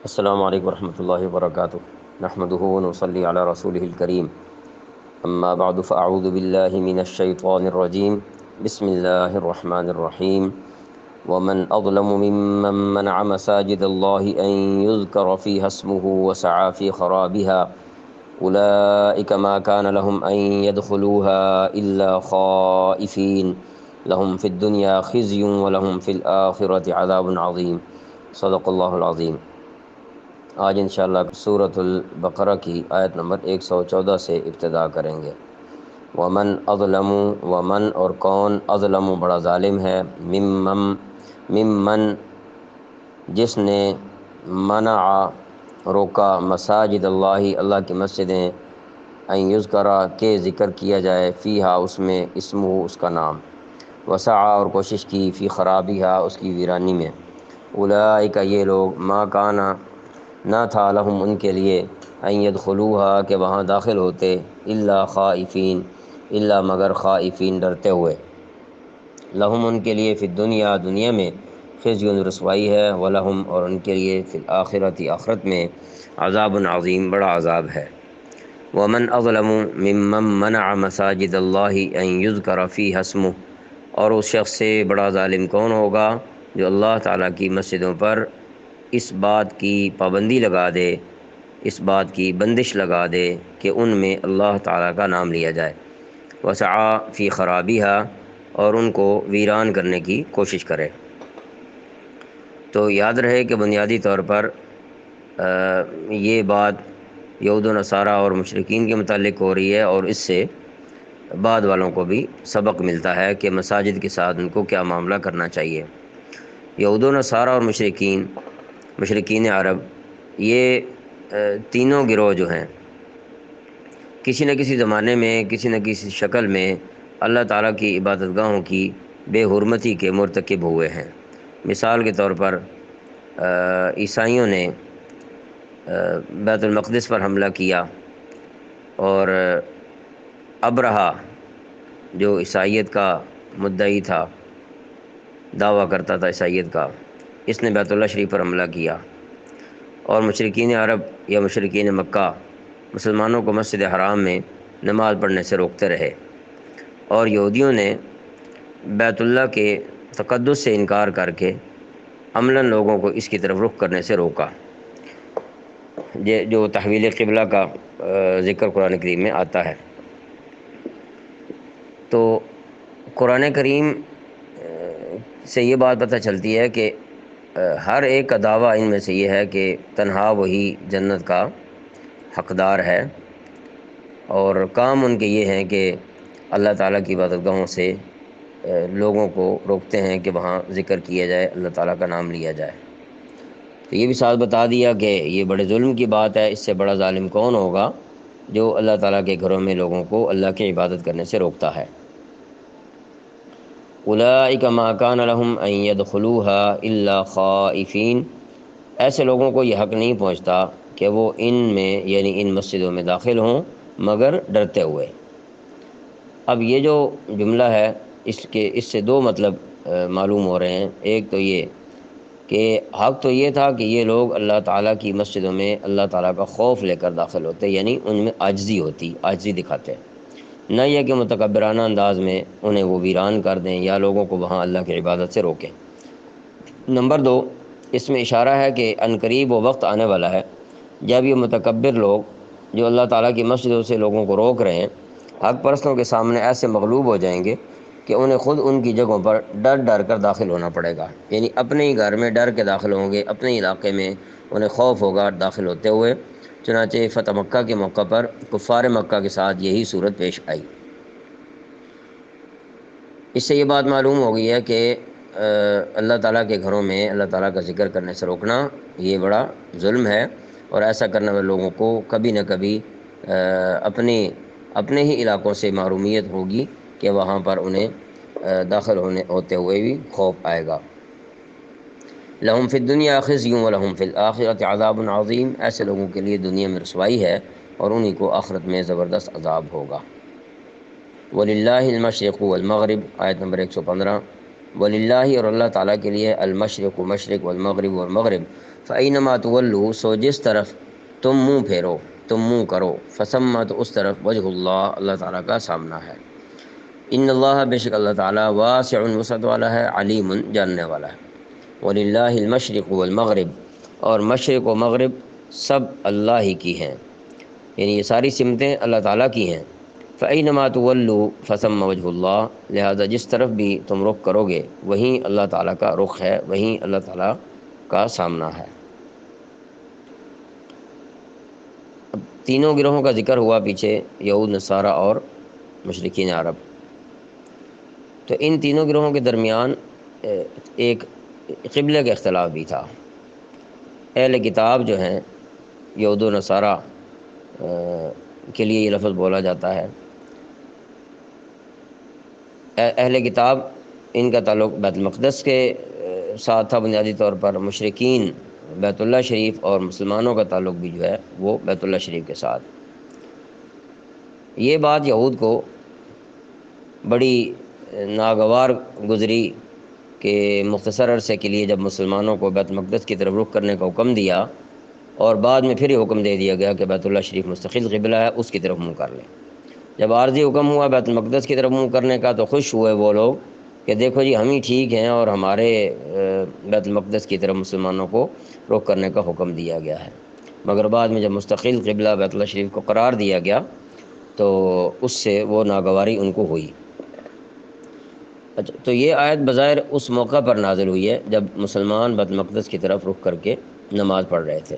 السلام علیکم ورحمۃ اللہ وبرکاتہ نحمدہ ونصلی علی رسولہ الکریم اما بعد فاعوذ باللہ من الشیطان الرجیم بسم اللہ الرحمن الرحیم ومن اظلم ممن منع مساجد اللہ ان یذکر فیہا اسمہ وسعى فی خرابها اولئک ما کان لهم ان يدخلوها الا خائفین لهم فی الدنیا خزی ولهم فی الآخرة عذاب عظیم صدق اللہ العظیم۔ آج انشاءاللہ سورۃ البقرہ کی آیت نمبر 114 سے ابتدا کریں گے۔ ومن اظلم، ومن اور کون، اظلم بڑا ظالم ہے، ممن جس نے منع روکا مساجد اللہ اللہ کی مسجدیں، ان یذکرا کہ ذکر کیا جائے، فیہا اس میں، اسمہ اس کا نام، وسعی اور کوشش کی، فی خرابیہا اس کی ویرانی میں، اولئک یہ لوگ، ما کانا نہ تھا، لہم ان کے لیے، ان یدخلوہا کہ وہاں داخل ہوتے، الا خائفین الا مگر خائفین ڈرتے ہوئے، لہم ان کے لیے، فی الدنیا دنیا میں، خزی رسوائی ہے، ولہم اور ان کے لیے، فی الآخرۃ آخرت میں، عذاب عظیم بڑا عذاب ہے۔ ومن اظلم ممن منع مساجد اللہ ان یذکر فیہا اسمہ، اور اس شخص سے بڑا ظالم کون ہوگا جو اللہ تعالیٰ کی مسجدوں پر اس بات کی پابندی لگا دے، اس بات کی بندش لگا دے کہ ان میں اللہ تعالیٰ کا نام لیا جائے، وسعی فی خرابیہا اور ان کو ویران کرنے کی کوشش کرے۔ تو یاد رہے کہ بنیادی طور پر یہ بات یہود و نصارہ اور مشرکین کے متعلق ہو رہی ہے، اور اس سے بعد والوں کو بھی سبق ملتا ہے کہ مساجد کے ساتھ ان کو کیا معاملہ کرنا چاہیے۔ یہود و نصارہ اور مشرکین عرب، یہ تینوں گروہ جو ہیں، کسی نہ کسی زمانے میں، کسی نہ کسی شکل میں اللہ تعالیٰ کی عبادت گاہوں کی بے حرمتی کے مرتکب ہوئے ہیں۔ مثال کے طور پر عیسائیوں نے بیت المقدس پر حملہ کیا، اور ابرہہ جو عیسائیت کا مدعی تھا، دعویٰ کرتا تھا عیسائیت کا، اس نے بیت اللہ شریف پر حملہ کیا، اور مشرکین عرب یا مشرکین مکہ مسلمانوں کو مسجد حرام میں نماز پڑھنے سے روکتے رہے، اور یہودیوں نے بیت اللہ کے تقدس سے انکار کر کے عملاً لوگوں کو اس کی طرف رخ کرنے سے روکا، جو تحویل قبلہ کا ذکر قرآن کریم میں آتا ہے۔ تو قرآن کریم سے یہ بات پتہ چلتی ہے کہ ہر ایک کا دعویٰ ان میں سے یہ ہے کہ تنہا وہی جنت کا حقدار ہے، اور کام ان کے یہ ہیں کہ اللہ تعالیٰ کی عبادت گاہوں سے لوگوں کو روکتے ہیں کہ وہاں ذکر کیا جائے، اللہ تعالیٰ کا نام لیا جائے۔ تو یہ بھی ساتھ بتا دیا کہ یہ بڑے ظلم کی بات ہے، اس سے بڑا ظالم کون ہوگا جو اللہ تعالیٰ کے گھروں میں لوگوں کو اللہ کی عبادت کرنے سے روکتا ہے۔ اولئک ما کان لہم ان یدخلوها الا خائفین، ایسے لوگوں کو یہ حق نہیں پہنچتا کہ وہ ان میں، یعنی ان مسجدوں میں داخل ہوں مگر ڈرتے ہوئے۔ اب یہ جو جملہ ہے، اس سے دو مطلب معلوم ہو رہے ہیں۔ ایک تو یہ کہ حق تو یہ تھا کہ یہ لوگ اللہ تعالیٰ کی مسجدوں میں اللہ تعالیٰ کا خوف لے کر داخل ہوتے، یعنی ان میں عاجزی ہوتی، عاجزی دکھاتے، نہ یہ کہ متکبرانہ انداز میں انہیں وہ ویران کر دیں یا لوگوں کو وہاں اللہ کی عبادت سے روکیں۔ نمبر دو، اس میں اشارہ ہے کہ عنقریب وہ وقت آنے والا ہے جب یہ متکبر لوگ جو اللہ تعالیٰ کی مسجدوں سے لوگوں کو روک رہے ہیں، حق پرستوں کے سامنے ایسے مغلوب ہو جائیں گے کہ انہیں خود ان کی جگہوں پر ڈر ڈر کر داخل ہونا پڑے گا، یعنی اپنے ہی گھر میں ڈر کے داخل ہوں گے، اپنے علاقے میں انہیں خوف ہوگا داخل ہوتے ہوئے۔ چنانچہ فتح مکہ کے موقع پر کفار مکہ کے ساتھ یہی صورت پیش آئی۔ اس سے یہ بات معلوم ہو گئی ہے کہ اللہ تعالیٰ کے گھروں میں اللہ تعالیٰ کا ذکر کرنے سے روکنا یہ بڑا ظلم ہے، اور ایسا کرنے والے لوگوں کو کبھی نہ کبھی اپنے ہی علاقوں سے محرومیت ہوگی کہ وہاں پر انہیں داخل ہوتے ہوئے بھی خوف آئے گا۔ لہم فی الدنیا خزی ولہم فی الآخرۃ عذاب عظیم، ایسے لوگوں کے لیے دنیا میں رسوائی ہے اور انہی کو آخرت میں زبردست عذاب ہوگا۔ وَلِلَّهِ الْمَشْرِقُ وَالْمَغْرِبُ، آیت نمبر 115۔ وَلِلَّهِ اور اللہ تعالیٰ کے لیے، المشرق مشرق، والمغرب اور مغرب، فَأَيْنَمَا تُوَلُّوا سو جس طرف تم منہ پھیرو، تم منہ کرو، فَثَمَّ تو اس طرف وجہ اللہ، اللہ تعالیٰ کا سامنا ہے۔ ان اللہ بے شک اللہ تعالیٰ واسع وسعت والا ہے، علیم جاننے والا ہے۔ وَلِلَّهِ الْمَشْرِقُ وَالْمَغْرِبُ اور مشرق و مغرب سب اللہ ہی کی ہیں، یعنی یہ ساری سمتیں اللہ تعالیٰ کی ہیں۔ فَأَيْنَمَا تُوَلُّوا فَثَمَّ وَجْهُ اللّہ لہذا جس طرف بھی تم رخ کرو گے وہیں اللہ تعالیٰ کا رخ ہے، وہیں اللہ تعالیٰ کا سامنا ہے۔ اب تینوں گروہوں کا ذکر ہوا پیچھے، یہود، نصارہ اور مشرکین عرب۔ تو ان تینوں گروہوں کے درمیان ایک قبلے کا اختلاف بھی تھا۔ اہل کتاب جو ہیں، یہود و نصارہ کے لیے یہ لفظ بولا جاتا ہے۔ اہل کتاب ان کا تعلق بیت المقدس کے ساتھ تھا بنیادی طور پر، مشرکین بیت اللہ شریف، اور مسلمانوں کا تعلق بھی جو ہے وہ بیت اللہ شریف کے ساتھ۔ یہ بات یہود کو بڑی ناگوار گزری کہ مختصر عرصے کے لیے جب مسلمانوں کو بیت المقدس کی طرف رخ کرنے کا حکم دیا، اور بعد میں پھر یہ حکم دے دیا گیا کہ بیت اللہ شریف مستقل قبلہ ہے، اس کی طرف منہ کر لیں۔ جب عارضی حکم ہوا بیت المقدس کی طرف منہ کرنے کا تو خوش ہوئے وہ لوگ کہ دیکھو جی ہم ہی ٹھیک ہیں، اور ہمارے بیت المقدس کی طرف مسلمانوں کو رخ کرنے کا حکم دیا گیا ہے۔ مگر بعد میں جب مستقل قبلہ بیت اللہ شریف کو قرار دیا گیا تو اس سے وہ ناگواری ان کو ہوئی۔ اچھا، تو یہ آیت بظاہر اس موقع پر نازل ہوئی ہے جب مسلمان بیت المقدس کی طرف رخ کر کے نماز پڑھ رہے تھے۔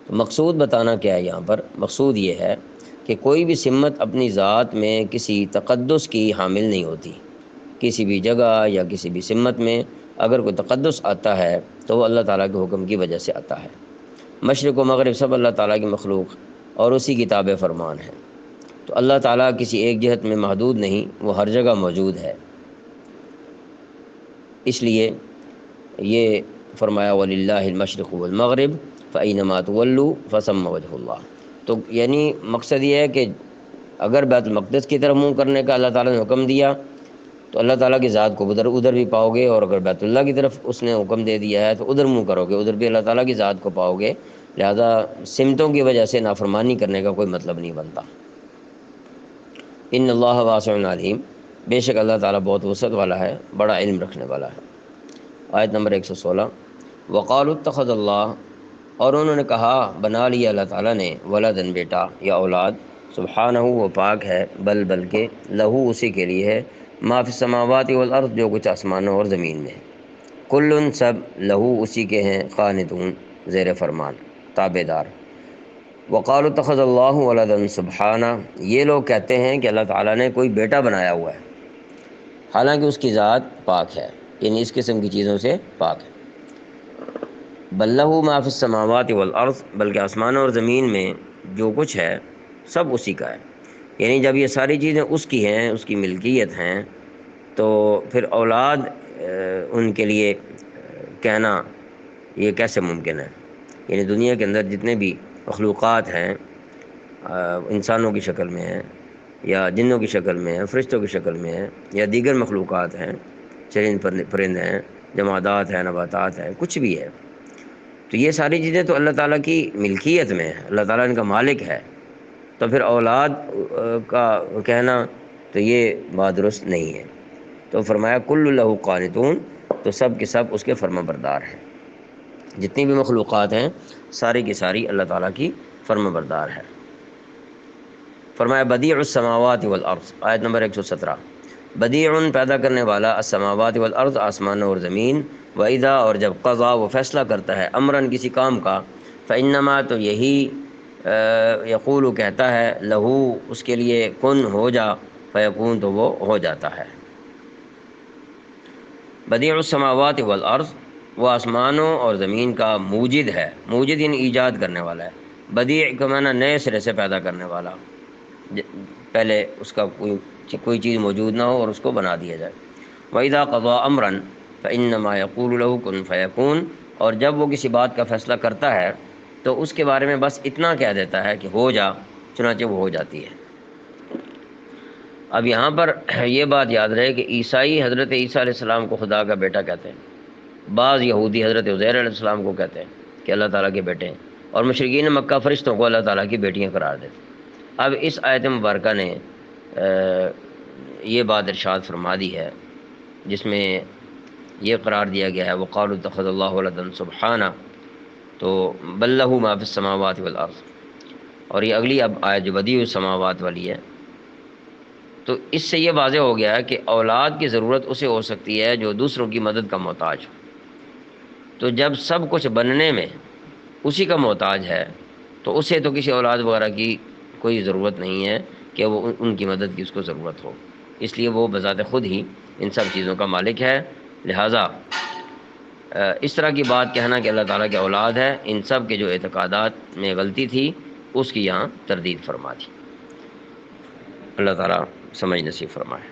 تو مقصود بتانا کیا ہے یہاں پر؟ مقصود یہ ہے کہ کوئی بھی سمت اپنی ذات میں کسی تقدس کی حامل نہیں ہوتی۔ کسی بھی جگہ یا کسی بھی سمت میں اگر کوئی تقدس آتا ہے تو وہ اللہ تعالیٰ کے حکم کی وجہ سے آتا ہے۔ مشرق و مغرب سب اللہ تعالیٰ کی مخلوق اور اسی کی تابع فرمان ہے۔ تو اللہ تعالیٰ کسی ایک جہت میں محدود نہیں، وہ ہر جگہ موجود ہے۔ اس لیے یہ فرمایا وَلِلَّهِ الْمَشْرِقُ وَالْمَغْرِبُ فَأَيْنَمَا تُوَلُّوا فَثَمَّ وَجْهُ اللّہ۔ تو یعنی مقصد یہ ہے کہ اگر بیت المقدس کی طرف منہ کرنے کا اللہ تعالیٰ نے حکم دیا تو اللہ تعالیٰ کی ذات کو ادھر بھی پاؤ گے، اور اگر بیت اللہ کی طرف اس نے حکم دے دیا ہے تو ادھر منہ کرو گے، ادھر بھی اللہ تعالیٰ کی ذات کو پاؤ گے۔ لہذا سمتوں کی وجہ سے نافرمانی کرنے کا کوئی مطلب نہیں بنتا۔ ان اللہ واسع علیم بے شک اللہ تعالیٰ بہت وسعت والا ہے، بڑا علم رکھنے والا ہے۔ آیت نمبر 116 وقالوا اتخذ اللہ اور انہوں نے کہا بنا لیا اللہ تعالیٰ نے ولدن بیٹا یا اولاد، سبحانہ وہ پاک ہے، بلکہ لہو اسی کے لیے ہے، ما فی السماوات والارض جو کچھ آسمانوں اور زمین میں ہے، کلن سب لہو اسی کے ہیں، قانتون زیر فرمان تابع دار۔ وقالوا اتخذ اللہ ولدن سبحانہ یہ لوگ کہتے ہیں کہ اللہ تعالیٰ نے کوئی بیٹا بنایا ہوا ہے، حالانکہ اس کی ذات پاک ہے، یعنی اس قسم کی چیزوں سے پاک ہے۔ بل لہ ما فی السماوات والارض بلکہ آسمان اور زمین میں جو کچھ ہے سب اسی کا ہے، یعنی جب یہ ساری چیزیں اس کی ہیں، اس کی ملکیت ہیں، تو پھر اولاد ان کے لیے کہنا یہ کیسے ممکن ہے؟ یعنی دنیا کے اندر جتنے بھی مخلوقات ہیں، انسانوں کی شکل میں ہیں یا جنوں کی شکل میں ہیں، فرشتوں کی شکل میں ہیں یا دیگر مخلوقات ہیں، چرند پرند ہیں، جمادات ہیں، نباتات ہیں، کچھ بھی ہے، تو یہ ساری چیزیں تو اللہ تعالیٰ کی ملکیت میں ہے، اللہ تعالیٰ ان کا مالک ہے، تو پھر اولاد کا کہنا تو یہ بات درست نہیں ہے۔ تو فرمایا کل لہ قانتون تو سب کے سب اس کے فرما بردار ہیں، جتنی بھی مخلوقات ہیں ساری کی ساری اللہ تعالیٰ کی فرما بردار ہے۔ فرمایا بدیع السماوات والارض آیت نمبر 117 بدیع پیدا کرنے والا، السماوات والارض آسمانوں اور زمین، وَإِذَا اور جب قضا وہ فیصلہ کرتا ہے، امراً کسی کام کا، فإنما تو یہی یقول کہتا ہے، لہو اس کے لیے، کن ہو جا، فیکون تو وہ ہو جاتا ہے۔ بدیع السماوات والارض وہ آسمانوں اور زمین کا موجد ہے، موجد یعنی ایجاد کرنے والا ہے، بدیع کا معنی نئے سرے سے پیدا کرنے والا، پہلے اس کا کوئی چیز موجود نہ ہو اور اس کو بنا دیا جائے۔ وَإِذَا قَضَىٰ أَمْرًا فَإِنَّمَا يَقُولُ لَهُ كُن فَيَكُونُ اور جب وہ کسی بات کا فیصلہ کرتا ہے تو اس کے بارے میں بس اتنا کہہ دیتا ہے کہ ہو جا، چنانچہ وہ ہو جاتی ہے۔ اب یہاں پر یہ بات یاد رہے کہ عیسائی حضرت عیسیٰ علیہ السلام کو خدا کا بیٹا کہتے ہیں، بعض یہودی حضرت عزیر علیہ السلام کو کہتے ہیں، کہ اللہ تعالیٰ کے بیٹے ہیں، اور مشرکین مکہ فرشتوں کو اللہ تعالیٰ کی بیٹیاں قرار دیتے۔ اب اس آیت مبارکہ نے یہ بات ارشاد فرما دی ہے جس میں یہ قرار دیا گیا ہے وقالوا اتخذ اللہ ولدا سبحانہ، تو بل لہ ما فی السماوات والارض، اور یہ اگلی اب آیت جو بدیع السماوات والی ہے، تو اس سے یہ واضح ہو گیا ہے کہ اولاد کی ضرورت اسے ہو سکتی ہے جو دوسروں کی مدد کا محتاج ہو۔ تو جب سب کچھ بننے میں اسی کا محتاج ہے تو اسے تو کسی اولاد وغیرہ کی کوئی ضرورت نہیں ہے کہ وہ ان کی مدد کی اس کو ضرورت ہو، اس لیے وہ بذات خود ہی ان سب چیزوں کا مالک ہے۔ لہٰذا اس طرح کی بات کہنا کہ اللہ تعالیٰ کی اولاد ہے، ان سب کے جو اعتقادات میں غلطی تھی اس کی یہاں تردید فرما دی۔ اللہ تعالیٰ سمجھ نصیب فرمائے۔